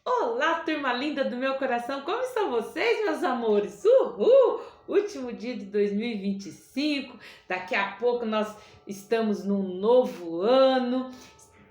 Olá, turma linda do meu coração, como estão vocês, meus amores? Uhul! Último dia de 2025, daqui a pouco nós estamos num novo ano.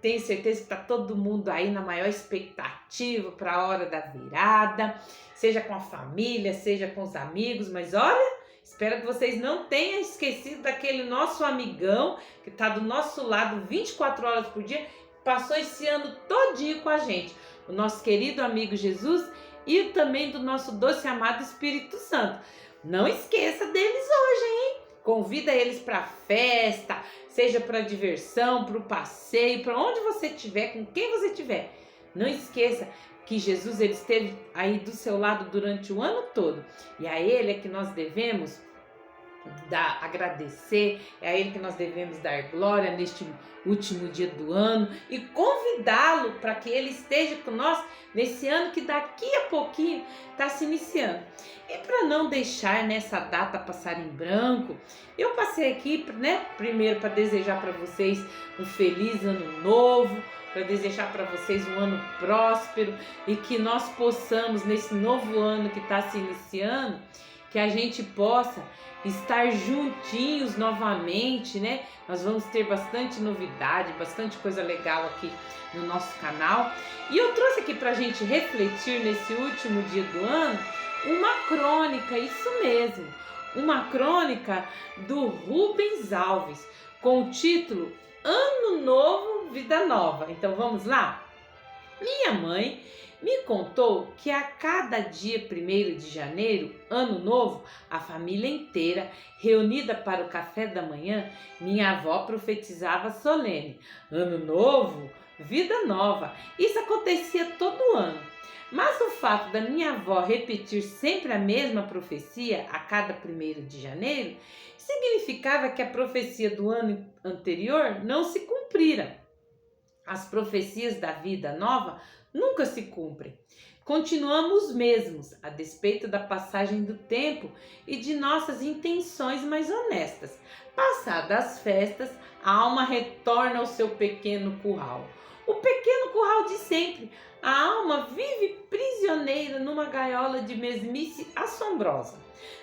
Tenho certeza que está todo mundo aí na maior expectativa para a hora da virada, seja com a família, seja com os amigos, mas olha, espero que vocês não tenham esquecido daquele nosso amigão que está do nosso lado 24 horas por dia, passou esse ano todinho com a gente, o nosso querido amigo Jesus e também do nosso doce amado Espírito Santo. Não esqueça deles hoje, hein? Convida eles para festa, seja para diversão, para o passeio, para onde você estiver, com quem você estiver. Não esqueça que Jesus ele esteve aí do seu lado durante o ano todo e a Ele é que nós devemos agradecer, é a Ele que nós devemos dar glória neste último dia do ano e convidá-lo para que Ele esteja com nós nesse ano que daqui a pouquinho está se iniciando. E para não deixar nessa data passar em branco, eu passei aqui, primeiro para desejar para vocês um feliz ano novo, para desejar para vocês um ano próspero e que nós possamos nesse novo ano que está se iniciando, que a gente possa estar juntinhos novamente, né? Nós vamos ter bastante novidade, bastante coisa legal aqui no nosso canal. E eu trouxe aqui pra gente refletir nesse último dia do ano uma crônica, isso mesmo, uma crônica do Rubens Alves, com o título Ano Novo, Vida Nova. Então vamos lá? Minha mãe me contou que a cada dia 1º de janeiro, ano novo, a família inteira, reunida para o café da manhã, minha avó profetizava solene: ano novo, vida nova. Isso acontecia todo ano. Mas o fato da minha avó repetir sempre a mesma profecia a cada 1º de janeiro, significava que a profecia do ano anterior não se cumprira. As profecias da vida nova nunca se cumprem. Continuamos os mesmos, a despeito da passagem do tempo e de nossas intenções mais honestas. Passadas as festas, a alma retorna ao seu pequeno curral. O pequeno curral de sempre. A alma vive prisioneira numa gaiola de mesmice assombrosa.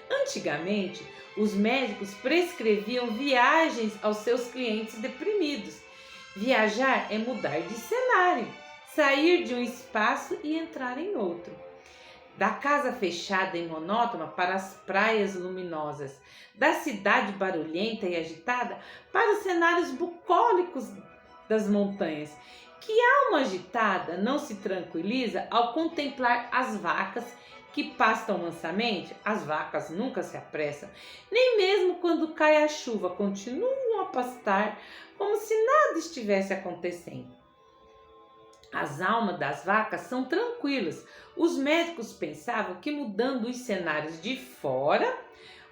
Antigamente, os médicos prescreviam viagens aos seus clientes deprimidos. Viajar é mudar de cenário, sair de um espaço e entrar em outro. Da casa fechada e monótona para as praias luminosas, da cidade barulhenta e agitada para os cenários bucólicos das montanhas. Que alma agitada não se tranquiliza ao contemplar as vacas que pastam mansamente? As vacas nunca se apressam, nem mesmo quando cai a chuva, continuam a pastar como se nada estivesse acontecendo. As almas das vacas são tranquilas. Os médicos pensavam que mudando os cenários de fora,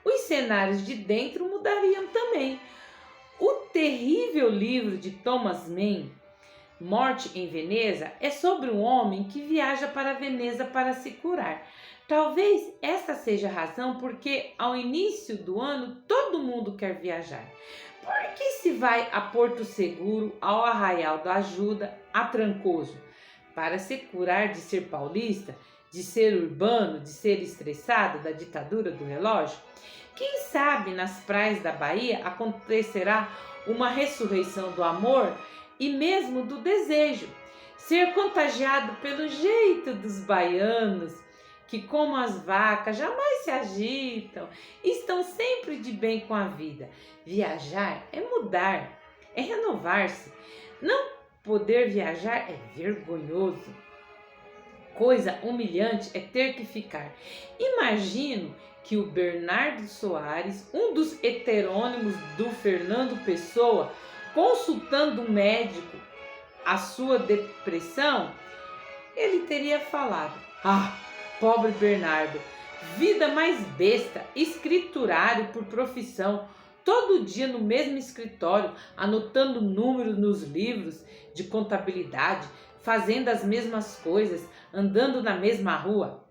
os cenários de dentro mudariam também. O terrível livro de Thomas Mann, Morte em Veneza, é sobre um homem que viaja para Veneza para se curar. Talvez esta seja a razão porque ao início do ano todo mundo quer viajar. Por que se vai a Porto Seguro, ao Arraial da Ajuda, a Trancoso? Para se curar de ser paulista, de ser urbano, de ser estressado da ditadura do relógio? Quem sabe nas praias da Bahia acontecerá uma ressurreição do amor e mesmo do desejo. Ser contagiado pelo jeito dos baianos, que como as vacas jamais se agitam, estão sempre de bem com a vida. Viajar é mudar, é renovar-se. Não poder viajar é vergonhoso. Coisa humilhante é ter que ficar. Imagino que o Bernardo Soares, um dos heterônimos do Fernando Pessoa, consultando um médico a sua depressão, ele teria falado: ah, pobre Bernardo, vida mais besta, escriturário por profissão, todo dia no mesmo escritório, anotando números nos livros de contabilidade, fazendo as mesmas coisas, andando na mesma rua.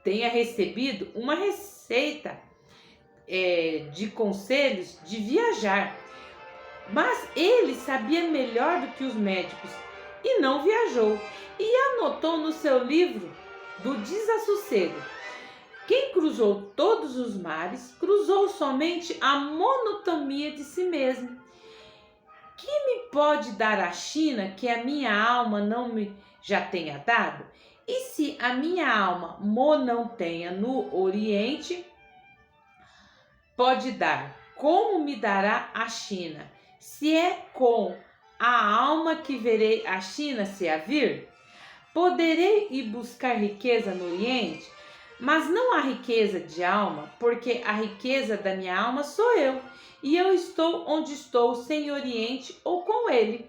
Tenha recebido uma receita de conselhos de viajar, mas ele sabia melhor do que os médicos e não viajou, e anotou no seu livro do desassossego. Quem cruzou todos os mares, cruzou somente a monotonia de si mesmo. Que me pode dar a China que a minha alma não me já tenha dado? E se a minha alma não tenha no Oriente, pode dar, como me dará a China? Se é com a alma que verei a China se a vir? Poderei ir buscar riqueza no Oriente, mas não a riqueza de alma, porque a riqueza da minha alma sou eu, e eu estou onde estou, sem Oriente ou com ele.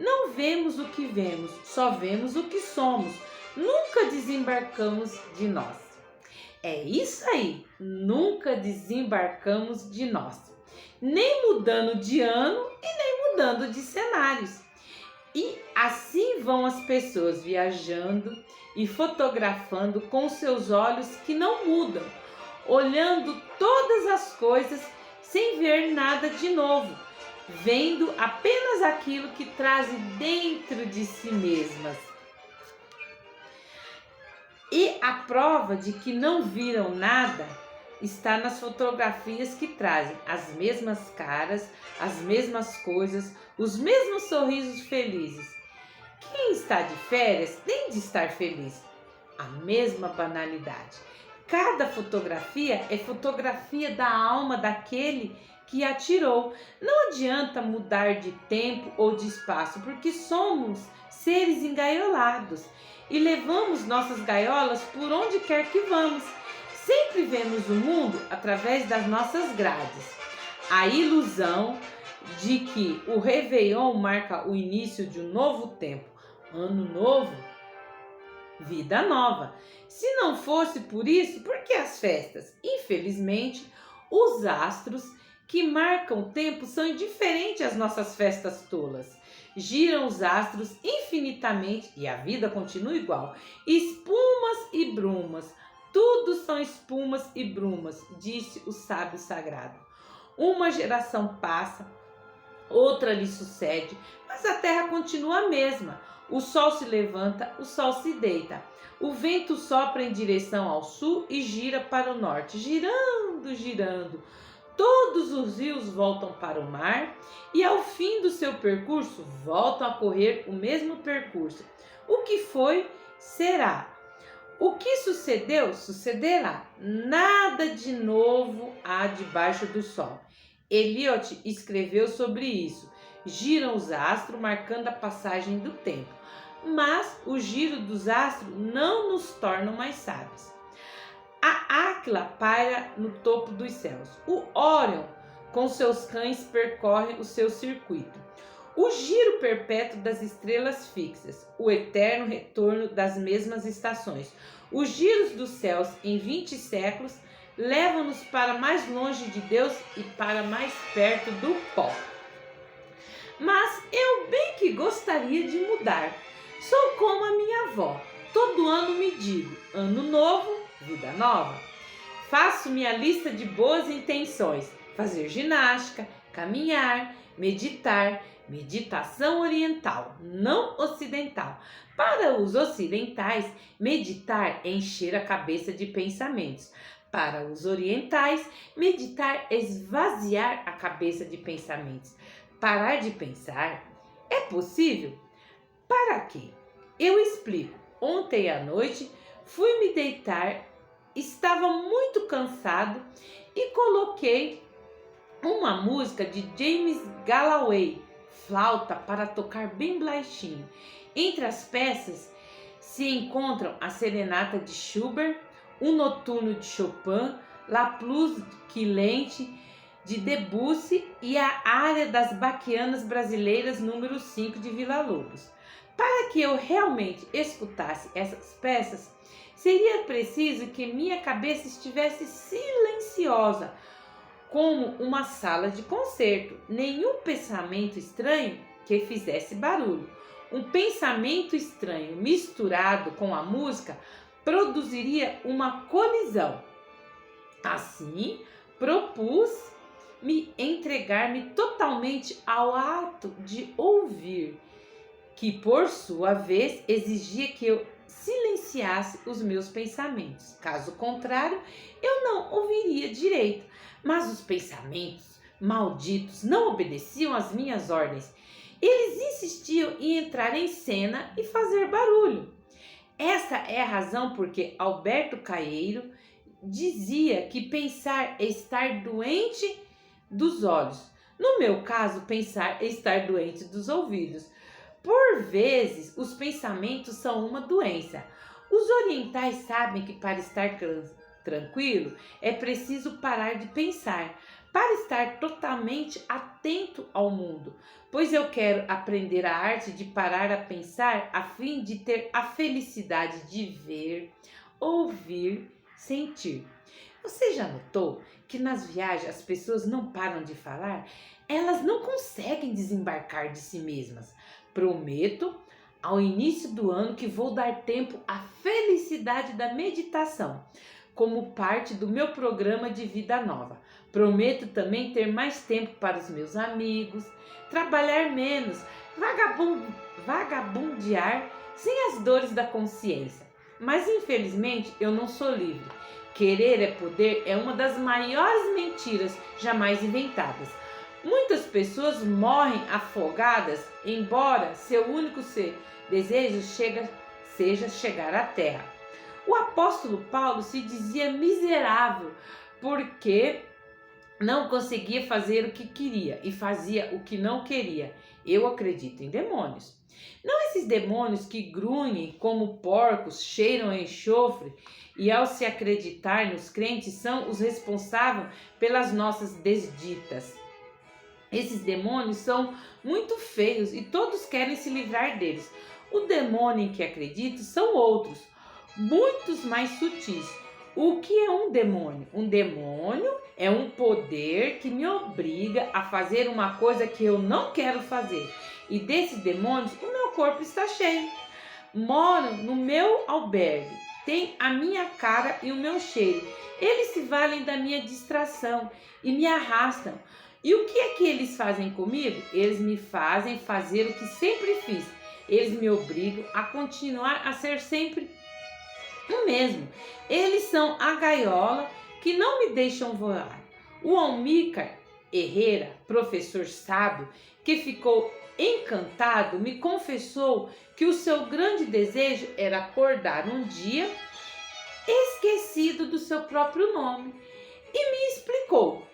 Não vemos o que vemos, só vemos o que somos. Nunca desembarcamos de nós. É isso aí, nunca desembarcamos de nós. Nem mudando de ano e nem mudando de cenários. E assim vão as pessoas viajando e fotografando com seus olhos que não mudam, olhando todas as coisas sem ver nada de novo, vendo apenas aquilo que trazem dentro de si mesmas. E a prova de que não viram nada está nas fotografias que trazem as mesmas caras, as mesmas coisas, os mesmos sorrisos felizes. Quem está de férias tem de estar feliz. A mesma banalidade. Cada fotografia é fotografia da alma daquele que a tirou. Não adianta mudar de tempo ou de espaço, porque somos seres engaiolados e levamos nossas gaiolas por onde quer que vamos. Sempre vemos o mundo através das nossas grades. A ilusão de que o Réveillon marca o início de um novo tempo. Ano novo, vida nova. Se não fosse por isso, por que as festas? Infelizmente, os astros que marcam o tempo são indiferentes às nossas festas tolas. Giram os astros infinitamente e a vida continua igual. Espumas e brumas, tudo são espumas e brumas, disse o sábio sagrado. Uma geração passa, outra lhe sucede, mas a terra continua a mesma. O sol se levanta, o sol se deita. O vento sopra em direção ao sul e gira para o norte, girando, girando. Todos os rios voltam para o mar e ao fim do seu percurso voltam a correr o mesmo percurso. O que foi, será. O que sucedeu, sucederá. Nada de novo há debaixo do sol. Eliot escreveu sobre isso. Giram os astros marcando a passagem do tempo. Mas o giro dos astros não nos torna mais sábios. A Áquila paira no topo dos céus. O Órion, com seus cães, percorre o seu circuito. O giro perpétuo das estrelas fixas, o eterno retorno das mesmas estações. Os giros dos céus em 20 séculos levam-nos para mais longe de Deus e para mais perto do pó. Mas eu bem que gostaria de mudar. Sou como a minha avó. Todo ano me digo, ano novo, vida nova. Faço minha lista de boas intenções. Fazer ginástica, caminhar, meditar, meditação oriental, não ocidental. Para os ocidentais, meditar é encher a cabeça de pensamentos. Para os orientais, meditar é esvaziar a cabeça de pensamentos. Parar de pensar é possível? Para quê? Eu explico. Ontem à noite fui me deitar, estava muito cansado e coloquei uma música de James Galloway, flauta para tocar bem baixinho. Entre as peças se encontram a Serenata de Schubert, o Noturno de Chopin, La Plus que Lente de Debussy e a área das Baquianas Brasileiras número 5 de Villa-Lobos. Para que eu realmente escutasse essas peças, seria preciso que minha cabeça estivesse silenciosa, como uma sala de concerto. Nenhum pensamento estranho que fizesse barulho. Um pensamento estranho misturado com a música produziria uma colisão. Assim, propus-me entregar-me totalmente ao ato de ouvir. que por sua vez exigia que eu silenciasse os meus pensamentos. Caso contrário, eu não ouviria direito. Mas os pensamentos malditos não obedeciam às minhas ordens. Eles insistiam em entrar em cena e fazer barulho. Essa é a razão porque Alberto Caeiro dizia que pensar é estar doente dos olhos. No meu caso, pensar é estar doente dos ouvidos. Por vezes, os pensamentos são uma doença. Os orientais sabem que para estar tranquilo é preciso parar de pensar, para estar totalmente atento ao mundo, pois eu quero aprender a arte de parar a pensar a fim de ter a felicidade de ver, ouvir, sentir. Você já notou que nas viagens as pessoas não param de falar? Elas não conseguem desembarcar de si mesmas. Prometo ao início do ano que vou dar tempo à felicidade da meditação, como parte do meu programa de vida nova. Prometo também ter mais tempo para os meus amigos, trabalhar menos, vagabundear sem as dores da consciência. Mas infelizmente eu não sou livre. Querer é poder é uma das maiores mentiras jamais inventadas. Muitas pessoas morrem afogadas, embora seu único desejo seja chegar à terra. O apóstolo Paulo se dizia miserável porque não conseguia fazer o que queria e fazia o que não queria. Eu acredito em demônios. Não esses demônios que grunhem como porcos, cheiram a enxofre e ao se acreditar nos crentes são os responsáveis pelas nossas desditas. Esses demônios são muito feios e todos querem se livrar deles. O demônio em que acredito são outros, muitos mais sutis. O que é um demônio? Um demônio é um poder que me obriga a fazer uma coisa que eu não quero fazer. E desses demônios, o meu corpo está cheio. Moram no meu albergue, tem a minha cara e o meu cheiro. Eles se valem da minha distração e me arrastam. E o que é que eles fazem comigo? Eles me fazem fazer o que sempre fiz. Eles me obrigam a continuar a ser sempre o mesmo. Eles são a gaiola que não me deixam voar. O Almícar Herrera, professor sábio, que ficou encantado, me confessou que o seu grande desejo era acordar um dia esquecido do seu próprio nome e me explicou: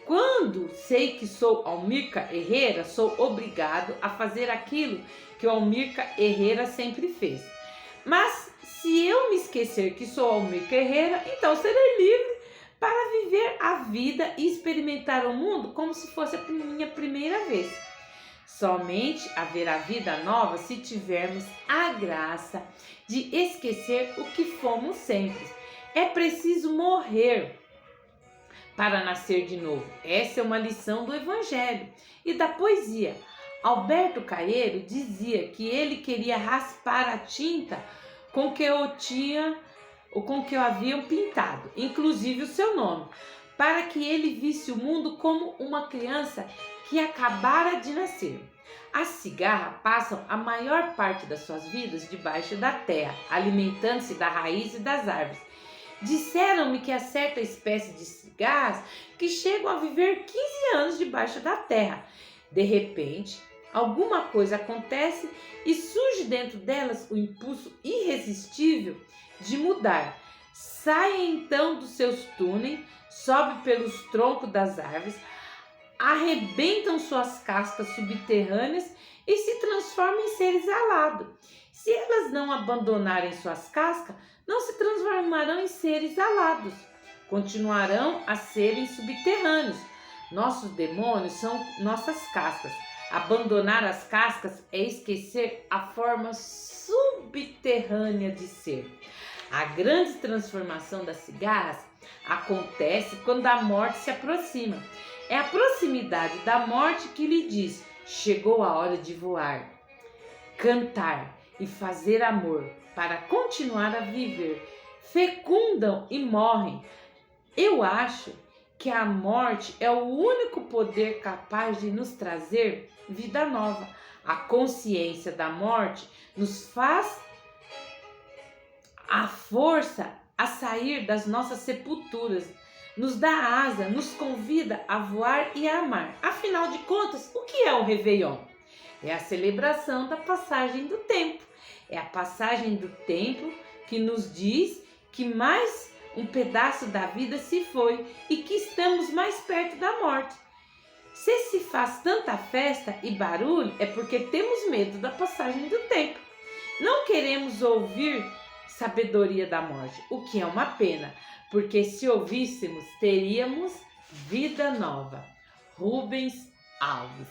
quando sei que sou Almícar Herrera, sou obrigado a fazer aquilo que o Almícar Herrera sempre fez. Mas se eu me esquecer que sou Almícar Herrera, então serei livre para viver a vida e experimentar o mundo como se fosse a minha primeira vez. Somente haverá vida nova se tivermos a graça de esquecer o que fomos sempre. É preciso morrer para nascer de novo. Essa é uma lição do Evangelho e da poesia. Alberto Caeiro dizia que ele queria raspar a tinta com que o haviam pintado, inclusive o seu nome, para que ele visse o mundo como uma criança que acabara de nascer. As cigarras passam a maior parte das suas vidas debaixo da terra, alimentando-se da raiz e das árvores. Disseram-me que há certa espécie de cigarras que chegam a viver 15 anos debaixo da terra. De repente, alguma coisa acontece e surge dentro delas o impulso irresistível de mudar. Saem então dos seus túneis, sobem pelos troncos das árvores, arrebentam suas cascas subterrâneas e se transformam em seres alados. Se elas não abandonarem suas cascas, não se transformarão em seres alados, continuarão a serem subterrâneos. Nossos demônios são nossas cascas. Abandonar as cascas é esquecer a forma subterrânea de ser. A grande transformação das cigarras acontece quando a morte se aproxima. É a proximidade da morte que lhe diz: chegou a hora de voar, cantar e fazer amor para continuar a viver. Fecundam e morrem. Eu acho que a morte é o único poder capaz de nos trazer vida nova. A consciência da morte nos faz a força a sair das nossas sepulturas, nos dá asa, nos convida a voar e a amar. Afinal de contas, o que é o Réveillon? É a celebração da passagem do tempo. É a passagem do tempo que nos diz que mais um pedaço da vida se foi e que estamos mais perto da morte. Se faz tanta festa e barulho, é porque temos medo da passagem do tempo. Não queremos ouvir sabedoria da morte, o que é uma pena, porque se ouvíssemos, teríamos vida nova. Rubens Alves.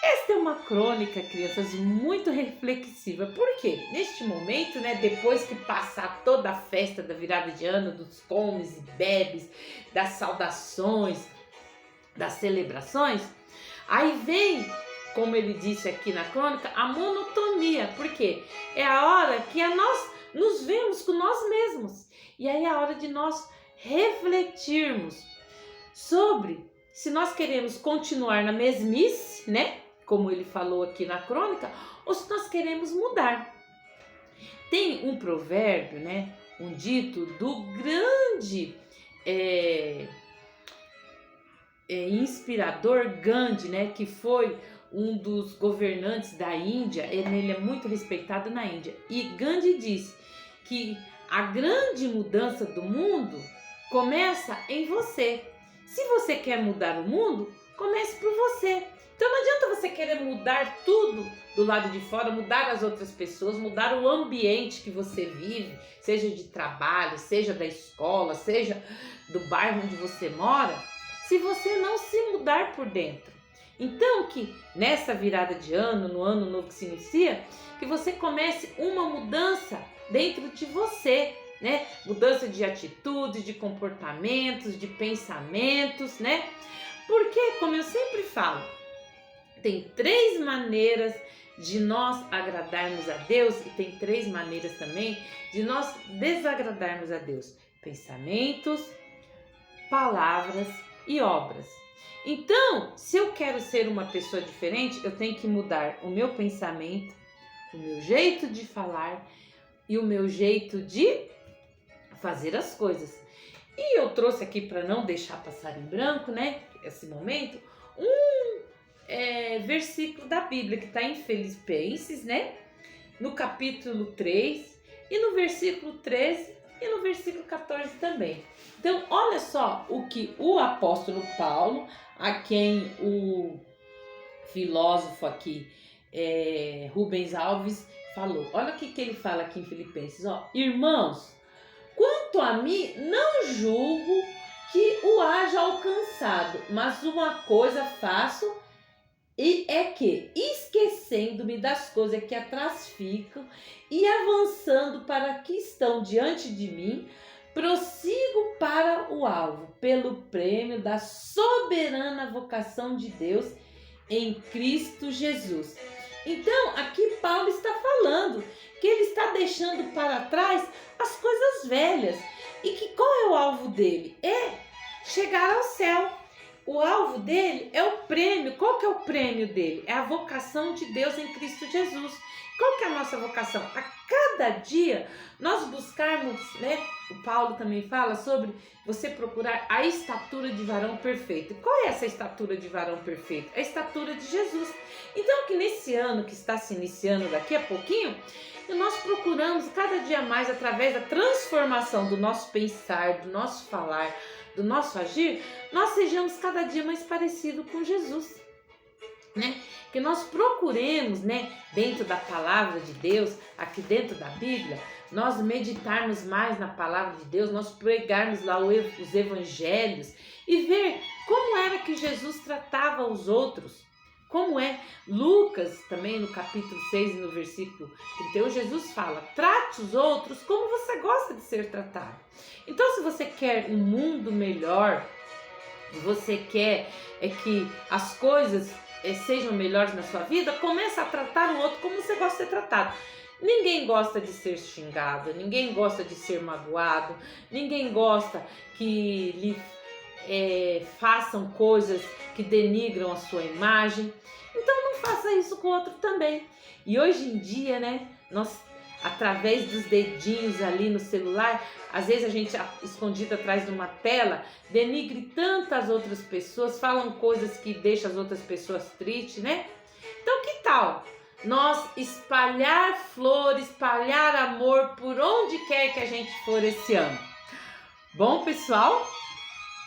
Esta é uma crônica, crianças, muito reflexiva. Por quê? Neste momento, depois que passar toda a festa da virada de ano, dos comes e bebes, das saudações, das celebrações, aí vem, como ele disse aqui na crônica, a monotonia. Por quê? É a hora que nós nos vemos com nós mesmos. E aí é a hora de nós refletirmos sobre se nós queremos continuar na mesmice, como ele falou aqui na crônica, ou se nós queremos mudar. Tem um provérbio, um dito do grande inspirador Gandhi, que foi um dos governantes da Índia. Ele é muito respeitado na Índia. E Gandhi disse que a grande mudança do mundo começa em você. Se você quer mudar o mundo, comece por você. Então não adianta você querer mudar tudo do lado de fora, mudar as outras pessoas, mudar o ambiente que você vive, seja de trabalho, seja da escola, seja do bairro onde você mora, se você não se mudar por dentro. Então que nessa virada de ano, no ano novo que se inicia, que você comece uma mudança dentro de você, mudança de atitudes, de comportamentos, de pensamentos, Porque, como eu sempre falo, tem 3 maneiras de nós agradarmos a Deus e tem 3 maneiras também de nós desagradarmos a Deus: pensamentos, palavras e obras. Então, se eu quero ser uma pessoa diferente, eu tenho que mudar o meu pensamento, o meu jeito de falar e o meu jeito de fazer as coisas. E eu trouxe aqui, para não deixar passar em branco, esse momento, versículo da Bíblia que está em Filipenses, no capítulo 3 e no versículo 13 e no versículo 14 também. Então, olha só o que o apóstolo Paulo, a quem o filósofo aqui, Rubens Alves, falou. Olha o que ele fala aqui em Filipenses. Irmãos, quanto a mim, não julgo que o haja alcançado, mas uma coisa faço, e é que, esquecendo-me das coisas que atrás ficam e avançando para que estão diante de mim, prossigo para o alvo, pelo prêmio da soberana vocação de Deus em Cristo Jesus. Então, aqui Paulo está falando que ele está deixando para trás as coisas velhas. E que qual é o alvo dele? É chegar ao céu. O alvo dele é o prêmio. Qual que é o prêmio dele? É a vocação de Deus em Cristo Jesus. Qual que é a nossa vocação? A cada dia nós buscarmos, o Paulo também fala sobre você procurar a estatura de varão perfeito. Qual é essa estatura de varão perfeito? A estatura de Jesus. Então que nesse ano que está se iniciando daqui a pouquinho, nós procuramos cada dia mais, através da transformação do nosso pensar, do nosso falar, do nosso agir, nós sejamos cada dia mais parecidos com Jesus. Que nós procuremos, dentro da palavra de Deus, aqui dentro da Bíblia, nós meditarmos mais na palavra de Deus, nós pregarmos lá os evangelhos e ver como era que Jesus tratava os outros. Como é Lucas, também no capítulo 6 e no versículo 31, Jesus fala: trate os outros como você gosta de ser tratado. Então, se você quer um mundo melhor, se você quer que as coisas sejam melhores na sua vida, comece a tratar o outro como você gosta de ser tratado. Ninguém gosta de ser xingado, ninguém gosta de ser magoado, ninguém gosta que lhe façam coisas que denigram a sua imagem. Então não faça isso com o outro também. E hoje em dia, né, nós, através dos dedinhos ali no celular, às vezes a gente escondido atrás de uma tela, denigre tantas outras pessoas, falam coisas que deixam as outras pessoas tristes, né? Então que tal nós espalhar flores, espalhar amor por onde quer que a gente for esse ano? Bom, pessoal,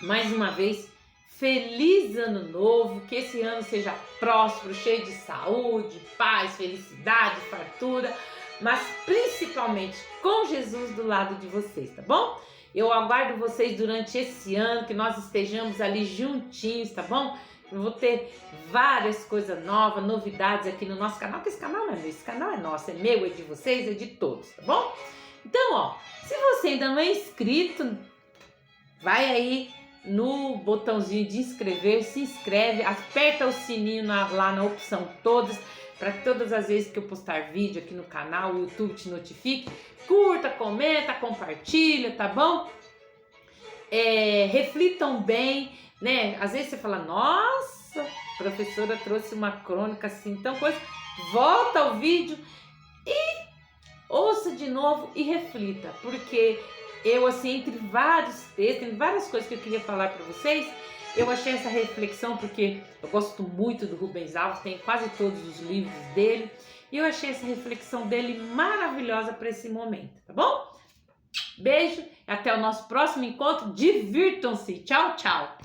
mais uma vez, feliz ano novo, que esse ano seja próspero, cheio de saúde, paz, felicidade, fartura, mas principalmente com Jesus do lado de vocês, tá bom? Eu aguardo vocês durante esse ano, que nós estejamos ali juntinhos, tá bom? Eu vou ter várias coisas novas, novidades aqui no nosso canal, que esse canal não é meu, esse canal é nosso, é meu, é de vocês, é de todos, tá bom? Então, ó, se você ainda não é inscrito, vai aí no botãozinho de inscrever, se inscreve, aperta o sininho lá na opção todas, para que todas as vezes que eu postar vídeo aqui no canal, o YouTube te notifique. Curta, comenta, compartilha, tá bom? Reflitam bem, né? Às vezes você fala, nossa, a professora trouxe uma crônica assim, então coisa. Volta ao vídeo e ouça de novo e reflita, porque eu, assim, entre vários textos, entre várias coisas que eu queria falar para vocês, eu achei essa reflexão, porque eu gosto muito do Rubens Alves, tenho quase todos os livros dele, e eu achei essa reflexão dele maravilhosa para esse momento, tá bom? Beijo, até o nosso próximo encontro, divirtam-se, tchau, tchau!